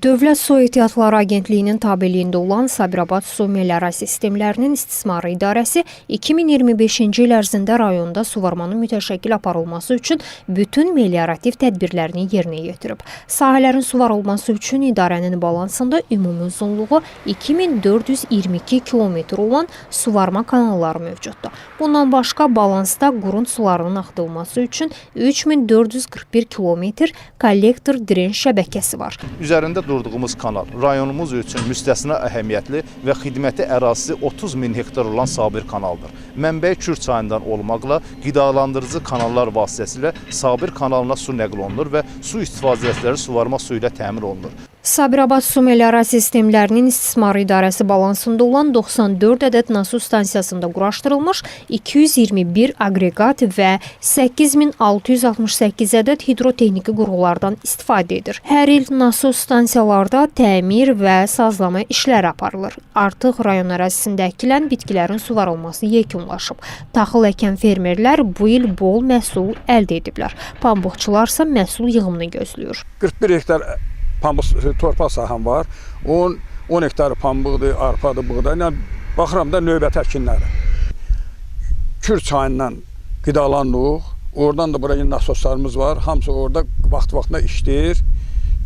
Dövlət Su Ehtiyatları Agentliyinin tabeliyində olan Sabirabad Su Meliorasiya Sistemlərinin İstismarı İdarəsi 2025-ci il ərzində rayonda suvarmanın mütəşəkkil aparılması üçün bütün meliorativ tədbirlərini yerinə yetirib. Sahələrin suvarılması üçün idarənin balansında ümumi uzunluğu 2422 kilometr olan suvarma kanalları mövcuddur. Bundan başqa balansda qurut sularının axıdılması üçün 3441 kilometr kollektor drenj şəbəkəsi var. Üzərində durduğumuz kanal rayonumuz üçün müstəsna əhəmiyyətli və xidməti ərazisi 30 min hektar olan Sabir kanaldır. Mənbəyi Kür çayından olmaqla qidalandırıcı kanallar vasitəsilə Sabir kanalına su nəql olunur və su istifadəçiləri suvarma suyu ilə təmin olunur. Sabirabad Su Meliorasiya Sistemlərinin İstismarı İdarəsi balansında olan 94 ədəd nasos stansiyasında quraşdırılmış 221 aqreqat və 8668 ədəd hidrotexniki qurğulardan istifadə edir. Hər il nasos stansiyalarda təmir və sazlama işləri aparılır. Artıq rayon ərazisində əkilən bitkilərin suvarılması yekunlaşıb. Taxıl əkən fermerlər bu il bol məhsul əldə ediblər. Pambıqçılarsa məhsul yığımını gözləyir. 41 hektar pambıq torpaq sahəm var. 10 hektar pambıqdır, arpadır, buğday. Baxıram da növbəti əkinlərə. Kür çayından qidalanırıq. Oradan da buraya nasoslarımız var. Hamısı orada vaxt-vaxtında işləyir.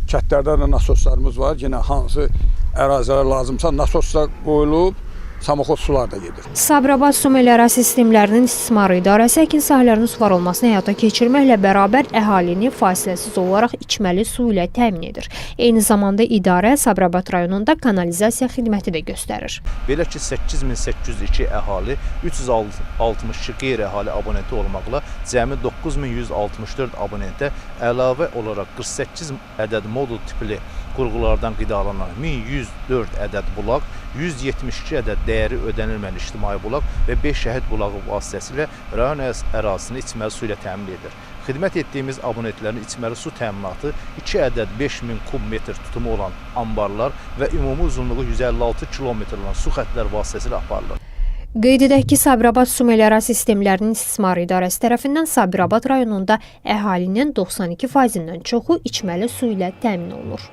Kətlərdə də nasoslarımız var. Yenə hansı ərazilər lazımsa nasoslar qoyulub. Samoxod sular da gedir. Sabirabad Su Meliorasiya Sistemlərinin İstismarı İdarəsi əkin sahələrinin suvarılmasını həyata keçirməklə bərabər əhalini fasiləsiz olaraq içməli su ilə təmin edir. Eyni zamanda idarə Sabirabad rayonunda kanalizasiya xidməti də göstərir. Belə ki, 8802 əhali, 362 qeyri-əhali abonenti olmaqla cəmi 9164 abonentə əlavə olaraq 48 ədəd modul tipli qurğulardan qidalanan 1104 ədəd bulaq, 172 ədəd dəyəri ödənilməli ictimai bulaq və 5 şəhid bulağı vasitəsilə rayon ərazisini içməli su ilə təmin edir. Xidmət etdiyimiz abonentlərin içməli su təminatı 2 ədəd 5000 kub metr tutumu olan ambarlar və ümumi uzunluğu 156 kilometr olan su xəttlər vasitəsilə aparılır. Qeyd edək ki, Sabirabad Su Meliorasiya Sistemlərinin İstismarı İdarəsi tərəfindən Sabirabad rayonunda əhalinin 92%-dən çoxu içməli su ilə təmin olunur.